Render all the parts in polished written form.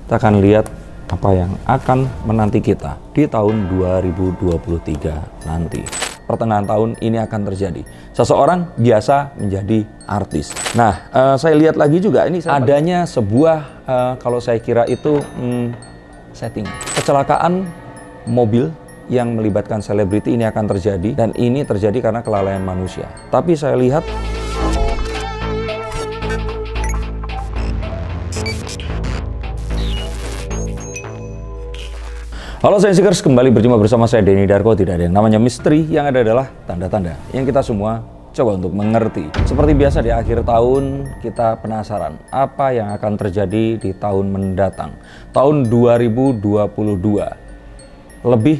Kita akan lihat apa yang akan menanti kita di tahun 2023 nanti. Pertengahan tahun ini akan terjadi. Seseorang biasa menjadi artis. Nah, saya lihat lagi juga ini adanya sebuah, kalau saya kira itu setting. Kecelakaan mobil yang melibatkan selebriti ini akan terjadi, dan ini terjadi karena kelalaian manusia. Tapi saya lihat halo Science-Seekers, kembali berjumpa bersama saya Denny Darko. Tidak ada yang namanya misteri, yang ada adalah tanda-tanda yang kita semua coba untuk mengerti. Seperti biasa di akhir tahun kita penasaran apa yang akan terjadi di tahun mendatang. Tahun 2022 lebih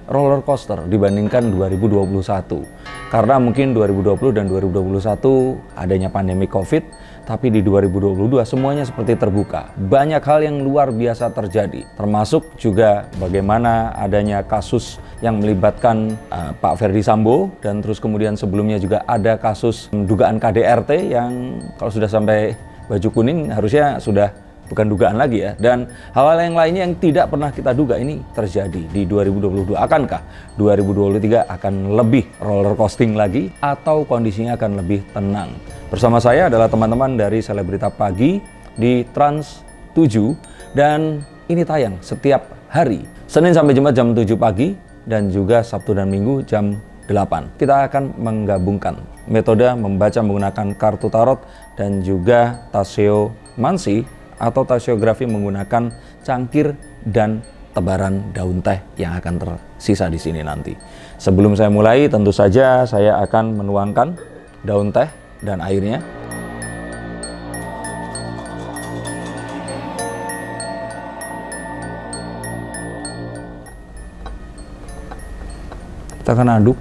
roller coaster dibandingkan 2021. Karena mungkin 2020 dan 2021 adanya pandemi COVID, tapi di 2022 semuanya seperti terbuka. Banyak hal yang luar biasa terjadi, termasuk juga bagaimana adanya kasus yang melibatkan Pak Ferdy Sambo, dan terus kemudian sebelumnya juga ada kasus dugaan KDRT yang kalau sudah sampai baju kuning harusnya sudah bukan dugaan lagi ya, dan hal-hal yang lainnya yang tidak pernah kita duga ini terjadi di 2022. Akankah 2023 akan lebih roller coasting lagi atau kondisinya akan lebih tenang? Bersama saya adalah teman-teman dari Selebrita Pagi di Trans 7, dan ini tayang setiap hari Senin sampai Jumat jam 7 pagi dan juga Sabtu dan Minggu jam 8. Kita akan menggabungkan metode membaca menggunakan kartu tarot dan juga taseomansi atau taseografi menggunakan cangkir dan tebaran daun teh yang akan tersisa di sini nanti. Sebelum saya mulai, tentu saja saya akan menuangkan daun teh dan airnya. Kita akan aduk.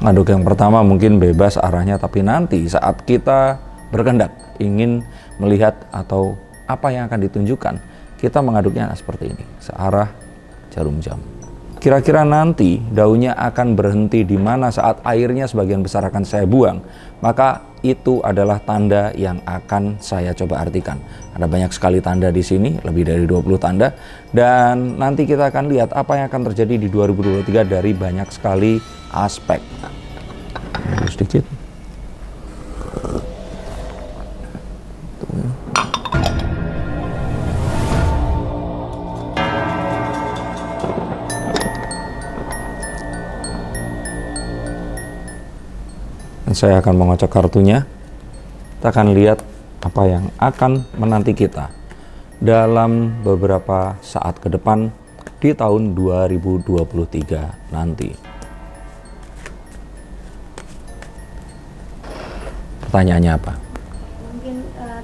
Aduk yang pertama mungkin bebas arahnya, tapi nanti saat kita berkehendak ingin melihat atau apa yang akan ditunjukkan, kita mengaduknya seperti ini, searah jarum jam. Kira-kira nanti daunnya akan berhenti di mana saat airnya sebagian besar akan saya buang, maka itu adalah tanda yang akan saya coba artikan. Ada banyak sekali tanda di sini, lebih dari 20 tanda, dan nanti kita akan lihat apa yang akan terjadi di 2023 dari banyak sekali aspek. Sedikit. Saya akan mengocok kartunya. Kita akan lihat apa yang akan menanti kita dalam beberapa saat ke depan di tahun 2023 nanti. Pertanyaannya apa? Mungkin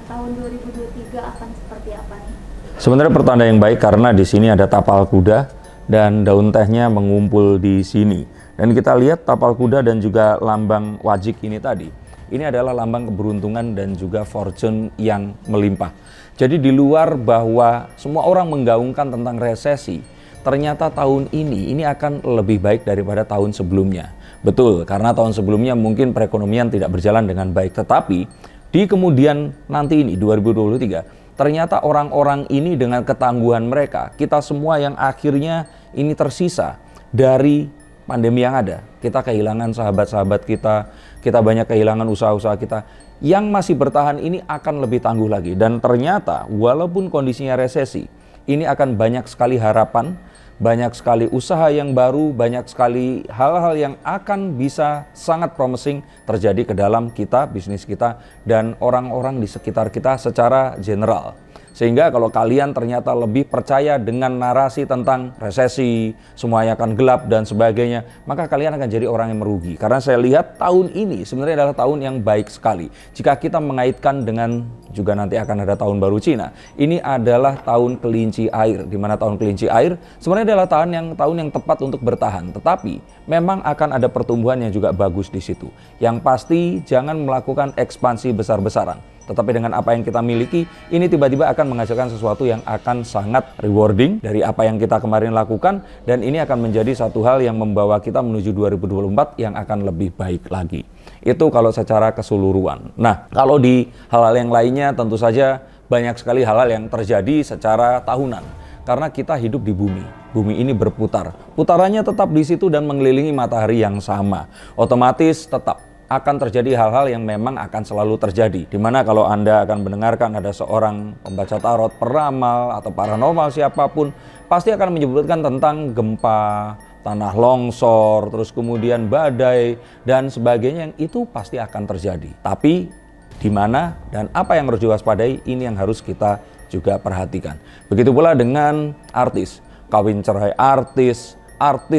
tahun 2023 akan seperti apa nih? Sebenarnya pertanda yang baik karena di sini ada tapal kuda dan daun tehnya mengumpul di sini. Dan kita lihat tapal kuda dan juga lambang wajik ini tadi. Ini adalah lambang keberuntungan dan juga fortune yang melimpah. Jadi di luar bahwa semua orang menggaungkan tentang resesi, ternyata tahun ini akan lebih baik daripada tahun sebelumnya. Betul, karena tahun sebelumnya mungkin perekonomian tidak berjalan dengan baik. Tetapi di kemudian nanti ini 2023, ternyata orang-orang ini dengan ketangguhan mereka, kita semua yang akhirnya ini tersisa dari pandemi yang ada, kita kehilangan sahabat-sahabat kita banyak kehilangan usaha-usaha kita. Yang masih bertahan ini akan lebih tangguh lagi. Dan ternyata walaupun kondisinya resesi, ini akan banyak sekali harapan, banyak sekali usaha yang baru, banyak sekali hal-hal yang akan bisa sangat promising terjadi ke dalam kita, bisnis kita, dan orang-orang di sekitar kita secara general. Sehingga kalau kalian ternyata lebih percaya dengan narasi tentang resesi, semuanya akan gelap dan sebagainya, maka kalian akan jadi orang yang merugi. Karena saya lihat tahun ini sebenarnya adalah tahun yang baik sekali. Jika kita mengaitkan dengan juga nanti akan ada tahun baru Cina, ini adalah tahun kelinci air. Di mana tahun kelinci air sebenarnya adalah tahun yang tepat untuk bertahan. Tetapi memang akan ada pertumbuhan yang juga bagus di situ. Yang pasti jangan melakukan ekspansi besar-besaran. Tetapi dengan apa yang kita miliki, ini tiba-tiba akan menghasilkan sesuatu yang akan sangat rewarding dari apa yang kita kemarin lakukan. Dan ini akan menjadi satu hal yang membawa kita menuju 2024 yang akan lebih baik lagi. Itu kalau secara keseluruhan. Nah, kalau di hal-hal yang lainnya tentu saja banyak sekali hal-hal yang terjadi secara tahunan. Karena kita hidup di bumi. Bumi ini berputar. Putarannya tetap di situ dan mengelilingi matahari yang sama. Otomatis tetap akan terjadi hal-hal yang memang akan selalu terjadi. Dimana kalau Anda akan mendengarkan ada seorang pembaca tarot, peramal, atau paranormal siapapun, pasti akan menyebutkan tentang gempa, tanah longsor, terus kemudian badai, dan sebagainya, yang itu pasti akan terjadi. Tapi di mana dan apa yang harus diwaspadai, ini yang harus kita juga perhatikan. Begitu pula dengan artis, kawin cerai artis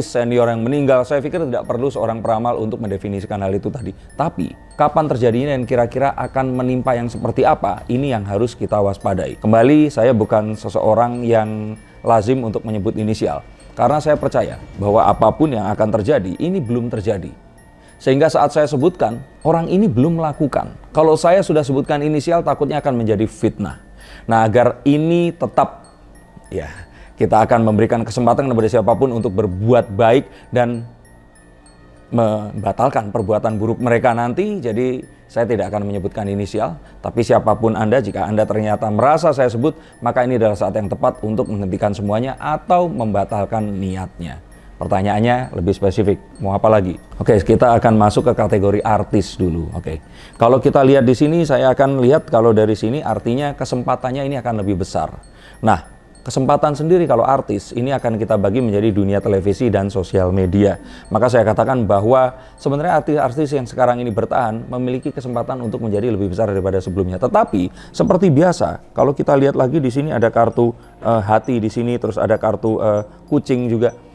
senior yang meninggal. Saya pikir tidak perlu seorang peramal untuk mendefinisikan hal itu tadi. Tapi kapan terjadinya dan kira-kira akan menimpa yang seperti apa, ini yang harus kita waspadai. Kembali, saya bukan seseorang yang lazim untuk menyebut inisial, karena saya percaya bahwa apapun yang akan terjadi, ini belum terjadi. Sehingga saat saya sebutkan, orang ini belum melakukan. Kalau saya sudah sebutkan inisial, takutnya akan menjadi fitnah. Nah, agar ini tetap, ya, kita akan memberikan kesempatan kepada siapapun untuk berbuat baik dan membatalkan perbuatan buruk mereka nanti. Jadi saya tidak akan menyebutkan inisial, tapi siapapun Anda, jika Anda ternyata merasa saya sebut, maka ini adalah saat yang tepat untuk menghentikan semuanya atau membatalkan niatnya. Pertanyaannya lebih spesifik, mau apa lagi? Oke, kita akan masuk ke kategori artis dulu. Oke, kalau kita lihat di sini, saya akan lihat kalau dari sini artinya kesempatannya ini akan lebih besar. Nah, kesempatan sendiri kalau artis ini akan kita bagi menjadi dunia televisi dan sosial media. Maka saya katakan bahwa sebenarnya artis-artis yang sekarang ini bertahan memiliki kesempatan untuk menjadi lebih besar daripada sebelumnya. Tetapi seperti biasa, kalau kita lihat lagi di sini ada kartu hati di sini, terus ada kartu kucing juga.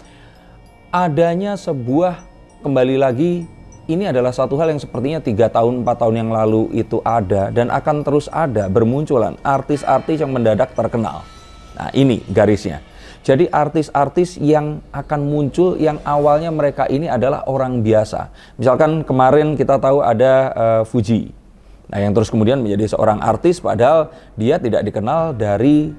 Adanya sebuah, kembali lagi, ini adalah satu hal yang sepertinya 3 tahun, 4 tahun yang lalu itu ada dan akan terus ada, bermunculan artis-artis yang mendadak terkenal. Nah, ini garisnya. Jadi artis-artis yang akan muncul yang awalnya mereka ini adalah orang biasa. Misalkan kemarin kita tahu ada Fuji. Nah, yang terus kemudian menjadi seorang artis padahal dia tidak dikenal dari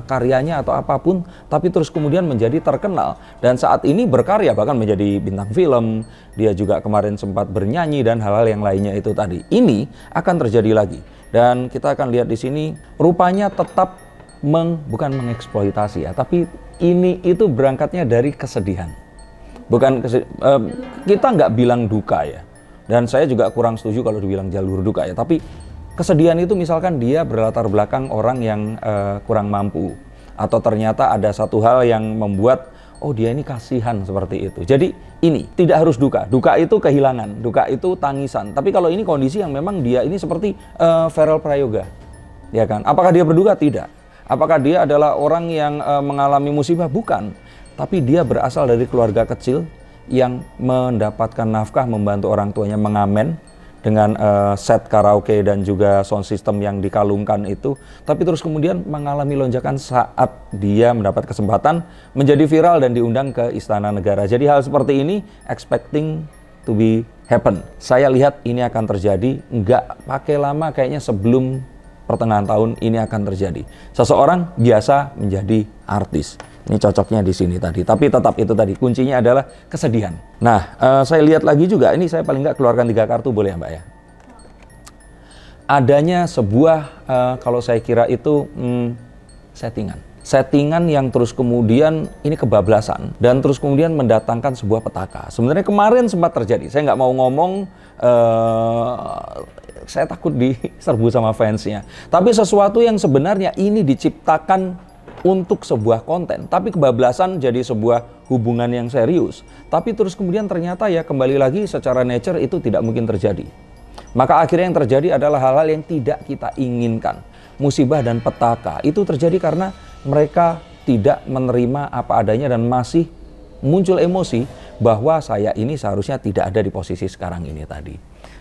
karyanya atau apapun, tapi terus kemudian menjadi terkenal. Dan saat ini berkarya, bahkan menjadi bintang film. Dia juga kemarin sempat bernyanyi dan hal-hal yang lainnya itu tadi. Ini akan terjadi lagi. Dan kita akan lihat di sini, rupanya tetap bukan mengeksploitasi ya, tapi ini itu berangkatnya dari kesedihan. Bukan kita nggak bilang duka ya. Dan saya juga kurang setuju kalau dibilang jalur duka ya. Tapi kesedihan itu misalkan dia berlatar belakang orang yang kurang mampu. Atau ternyata ada satu hal yang membuat, oh dia ini kasihan seperti itu. Jadi ini tidak harus duka. Duka itu kehilangan, duka itu tangisan. Tapi kalau ini kondisi yang memang dia ini seperti Farel Prayoga. Ya kan? Apakah dia berduka? Tidak. Apakah dia adalah orang yang mengalami musibah? Bukan. Tapi dia berasal dari keluarga kecil yang mendapatkan nafkah, membantu orang tuanya mengamen dengan set karaoke dan juga sound system yang dikalungkan itu. Tapi terus kemudian mengalami lonjakan saat dia mendapat kesempatan menjadi viral dan diundang ke Istana Negara. Jadi hal seperti ini expecting to be happen. Saya lihat ini akan terjadi, nggak pakai lama, kayaknya sebelum pertengahan tahun ini akan terjadi. Seseorang biasa menjadi artis. Ini cocoknya di sini tadi. Tapi tetap itu tadi, kuncinya adalah kesedihan. Nah, saya lihat lagi juga, ini saya paling nggak keluarkan 3 kartu, boleh ya Mbak ya? Adanya sebuah, kalau saya kira itu settingan. Settingan yang terus kemudian ini kebablasan. Dan terus kemudian mendatangkan sebuah petaka. Sebenarnya kemarin sempat terjadi. Saya nggak mau ngomong, saya takut diserbu sama fansnya. Tapi sesuatu yang sebenarnya ini diciptakan untuk sebuah konten, tapi kebablasan jadi sebuah hubungan yang serius. Tapi terus kemudian ternyata ya kembali lagi secara nature itu tidak mungkin terjadi. Maka akhirnya yang terjadi adalah hal-hal yang tidak kita inginkan. Musibah dan petaka itu terjadi karena mereka tidak menerima apa adanya dan masih muncul emosi bahwa saya ini seharusnya tidak ada di posisi sekarang ini tadi.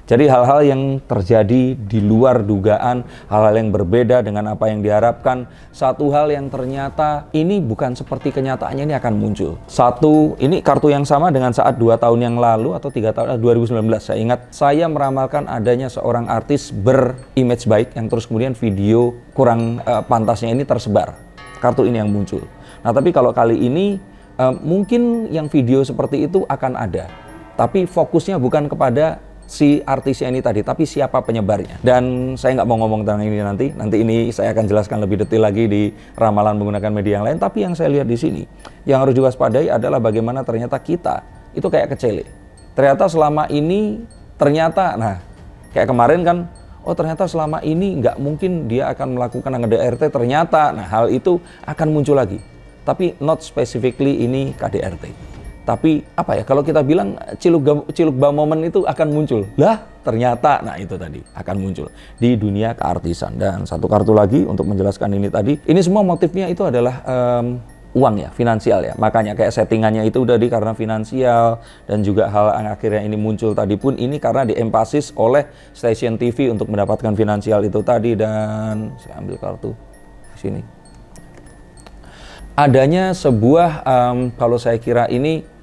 Jadi hal-hal yang terjadi di luar dugaan, hal-hal yang berbeda dengan apa yang diharapkan, satu hal yang ternyata ini bukan seperti kenyataannya, ini akan muncul. Satu, ini kartu yang sama dengan saat 2 tahun yang lalu atau 3 tahun, 2019, saya ingat saya meramalkan adanya seorang artis berimage baik yang terus kemudian video kurang pantasnya ini tersebar. Kartu ini yang muncul. Nah tapi kalau kali ini mungkin yang video seperti itu akan ada. Tapi fokusnya bukan kepada si artisnya ini tadi, tapi siapa penyebarnya. Dan saya nggak mau ngomong tentang ini nanti ini saya akan jelaskan lebih detail lagi di ramalan menggunakan media yang lain. Tapi yang saya lihat di sini, yang harus diwaspadai adalah bagaimana ternyata kita itu kayak kecele. Ternyata selama ini, nah kayak kemarin kan, oh ternyata selama ini nggak mungkin dia akan melakukan KDRT, ternyata, nah hal itu akan muncul lagi. Tapi not specifically ini KDRT. Tapi apa ya, kalau kita bilang ciluk momen itu akan muncul. Lah ternyata, nah itu tadi akan muncul di dunia keartisan. Dan satu kartu lagi untuk menjelaskan ini tadi, ini semua motifnya itu adalah uang ya, finansial ya. Makanya kayak settingannya itu udah karena finansial, dan juga hal yang akhirnya ini muncul tadi pun ini karena diempasis oleh stasiun TV untuk mendapatkan finansial itu tadi. Dan saya ambil kartu di sini. Adanya sebuah, kalau saya kira ini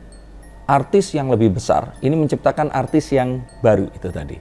artis yang lebih besar, ini menciptakan artis yang baru itu tadi.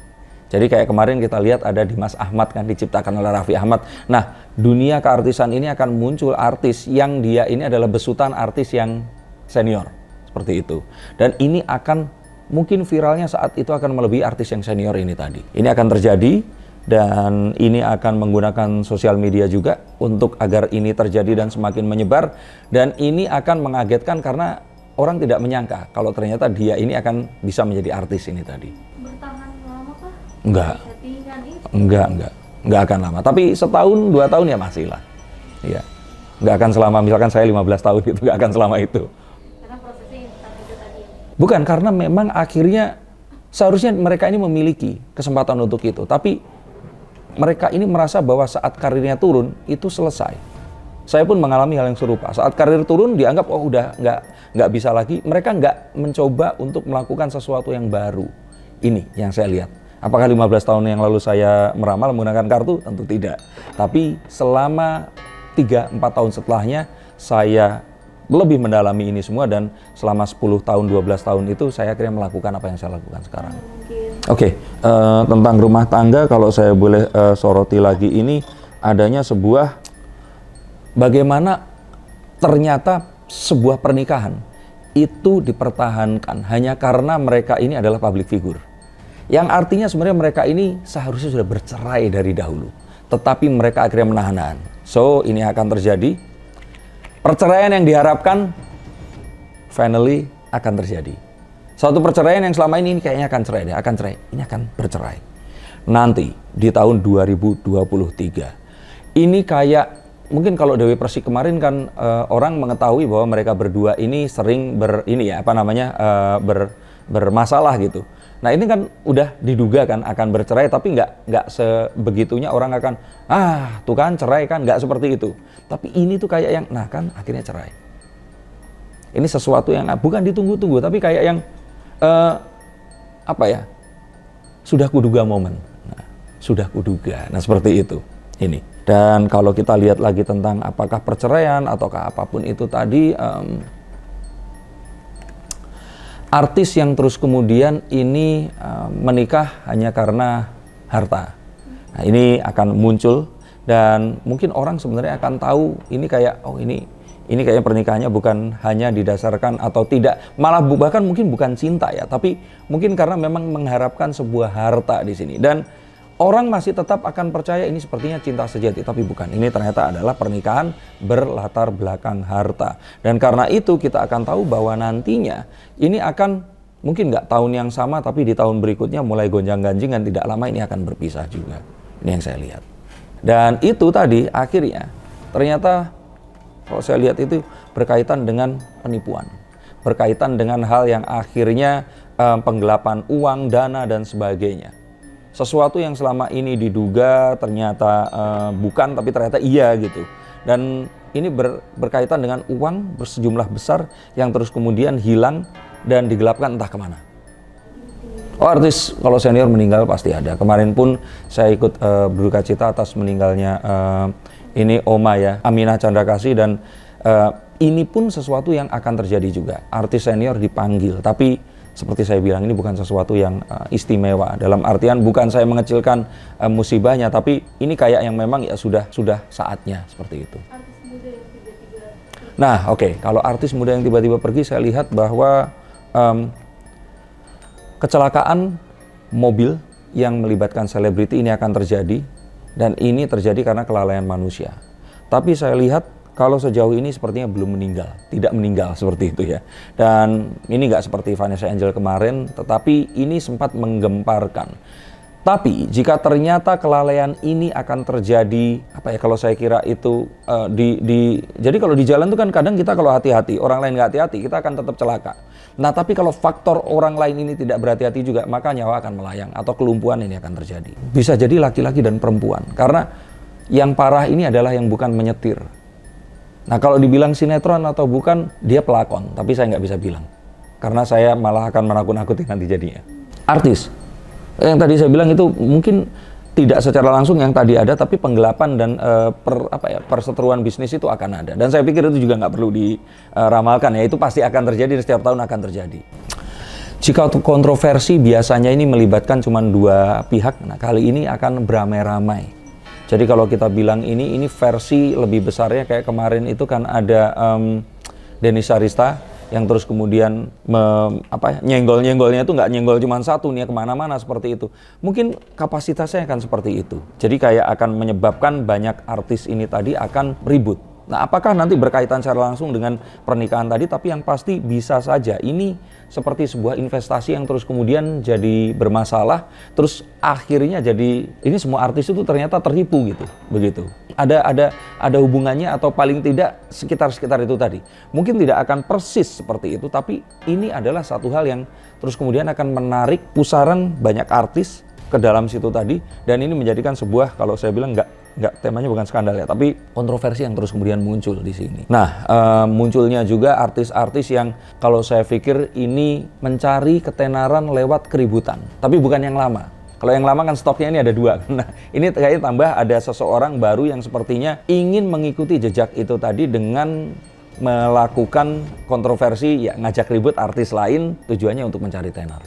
Jadi kayak kemarin kita lihat ada Dimas Ahmad kan, diciptakan oleh Raffi Ahmad. Nah, dunia keartisan ini akan muncul artis yang dia ini adalah besutan artis yang senior, seperti itu. Dan ini akan, mungkin viralnya saat itu akan melebihi artis yang senior ini tadi. Ini akan terjadi, dan ini akan menggunakan sosial media juga untuk agar ini terjadi dan semakin menyebar. Dan ini akan mengagetkan karena orang tidak menyangka kalau ternyata dia ini akan bisa menjadi artis ini tadi. Bertahan lama kah? Enggak akan lama. Tapi setahun, 2 tahun ya masih lah. Iya. Enggak akan selama, misalkan saya 15 tahun gitu, enggak akan selama itu. Karena prosesnya instan itu tadi. Bukan, karena memang akhirnya seharusnya mereka ini memiliki kesempatan untuk itu. Tapi mereka ini merasa bahwa saat karirnya turun, itu selesai. Saya pun mengalami hal yang serupa. Saat karir turun, dianggap oh udah nggak bisa lagi. Mereka nggak mencoba untuk melakukan sesuatu yang baru. Ini yang saya lihat. Apakah 15 tahun yang lalu saya meramal menggunakan kartu? Tentu tidak. Tapi selama 3-4 tahun setelahnya, saya lebih mendalami ini semua. Dan selama 10 tahun, 12 tahun itu, saya akhirnya melakukan apa yang saya lakukan sekarang. Oke, tentang rumah tangga, kalau saya boleh soroti lagi ini, adanya sebuah bagaimana ternyata sebuah pernikahan itu dipertahankan hanya karena mereka ini adalah public figure. Yang artinya sebenarnya mereka ini seharusnya sudah bercerai dari dahulu. Tetapi mereka akhirnya menahan-nahan. So, ini akan terjadi. Perceraian yang diharapkan finally akan terjadi. Suatu perceraian yang selama ini kayaknya akan cerai deh, akan cerai. Ini akan bercerai. Nanti di tahun 2023. Ini kayak mungkin kalau Dewi Persik kemarin kan orang mengetahui bahwa mereka berdua ini sering bermasalah gitu. Nah ini kan udah diduga kan akan bercerai, tapi nggak sebegitunya orang akan tuh kan cerai kan, nggak seperti itu. Tapi ini tuh kayak yang nah kan akhirnya cerai. Ini sesuatu yang bukan ditunggu-tunggu, tapi kayak yang sudah kuduga momen. Nah, sudah kuduga. Nah seperti itu. Ini. Dan kalau kita lihat lagi tentang apakah perceraian ataukah apapun itu tadi, artis yang terus kemudian ini menikah hanya karena harta. Nah, ini akan muncul dan mungkin orang sebenarnya akan tahu ini kayak ini kayaknya pernikahannya bukan hanya didasarkan atau tidak, malah bahkan mungkin bukan cinta ya, tapi mungkin karena memang mengharapkan sebuah harta di sini. Dan orang masih tetap akan percaya ini sepertinya cinta sejati, tapi bukan. Ini ternyata adalah pernikahan berlatar belakang harta. Dan karena itu kita akan tahu bahwa nantinya ini akan mungkin nggak tahun yang sama, tapi di tahun berikutnya mulai gonjang-ganjing dan tidak lama ini akan berpisah juga. Ini yang saya lihat. Dan itu tadi akhirnya ternyata kalau saya lihat itu berkaitan dengan penipuan. Berkaitan dengan hal yang akhirnya penggelapan uang, dana, dan sebagainya. Sesuatu yang selama ini diduga ternyata bukan, tapi ternyata iya gitu. Dan ini berkaitan dengan uang bersejumlah besar yang terus kemudian hilang dan digelapkan entah kemana. Oh, artis kalau senior meninggal pasti ada. Kemarin pun saya ikut berduka cita atas meninggalnya ini Oma ya, Aminah Chandrakasih, dan ini pun sesuatu yang akan terjadi juga. Artis senior dipanggil, tapi seperti saya bilang ini bukan sesuatu yang istimewa. Dalam artian bukan saya mengecilkan musibahnya, tapi ini kayak yang memang ya sudah saatnya seperti itu. Artis muda yang tiba-tiba. Nah, oke, kalau artis muda yang tiba-tiba pergi, saya lihat bahwa kecelakaan mobil yang melibatkan selebriti ini akan terjadi, dan ini terjadi karena kelalaian manusia. Tapi saya lihat kalau sejauh ini sepertinya belum meninggal, tidak meninggal seperti itu ya. Dan ini nggak seperti Vanessa Angel kemarin, tetapi ini sempat menggemparkan. Tapi jika ternyata kelalaian ini akan terjadi, kalau saya kira itu jadi kalau di jalan itu kan kadang kita kalau hati-hati, orang lain nggak hati-hati, kita akan tetap celaka. Nah tapi kalau faktor orang lain ini tidak berhati-hati juga, maka nyawa akan melayang atau kelumpuhan ini akan terjadi. Bisa jadi laki-laki dan perempuan, karena yang parah ini adalah yang bukan menyetir. Nah kalau dibilang sinetron atau bukan, dia pelakon, tapi saya nggak bisa bilang. Karena saya malah akan menakut-nakuti nanti jadinya. Artis, yang tadi saya bilang itu mungkin tidak secara langsung yang tadi ada, tapi penggelapan dan perseteruan bisnis itu akan ada. Dan saya pikir itu juga nggak perlu diramalkan ya, itu pasti akan terjadi, setiap tahun akan terjadi. Jika untuk kontroversi biasanya ini melibatkan cuma dua pihak, nah kali ini akan beramai-ramai. Jadi kalau kita bilang ini versi lebih besarnya kayak kemarin itu kan ada Denis Sarista yang terus kemudian nyenggol-nyenggolnya itu nggak nyenggol cuma satu nih, kemana-mana seperti itu. Mungkin kapasitasnya akan seperti itu. Jadi kayak akan menyebabkan banyak artis ini tadi akan ribut. Nah apakah nanti berkaitan secara langsung dengan pernikahan tadi, tapi yang pasti bisa saja ini seperti sebuah investasi yang terus kemudian jadi bermasalah, terus akhirnya jadi ini semua artis itu ternyata tertipu gitu, begitu. Ada hubungannya atau paling tidak sekitar itu tadi. Mungkin tidak akan persis seperti itu, tapi ini adalah satu hal yang terus kemudian akan menarik pusaran banyak artis ke dalam situ tadi, dan ini menjadikan sebuah, kalau saya bilang nggak temanya bukan skandal ya, tapi kontroversi yang terus kemudian muncul di sini. Nah, munculnya juga artis-artis yang kalau saya pikir ini mencari ketenaran lewat keributan, tapi bukan yang lama. Kalau yang lama kan stoknya ini ada dua. Nah, ini kayaknya tambah ada seseorang baru yang sepertinya ingin mengikuti jejak itu tadi dengan melakukan kontroversi, ya ngajak ribut artis lain, tujuannya untuk mencari tenar.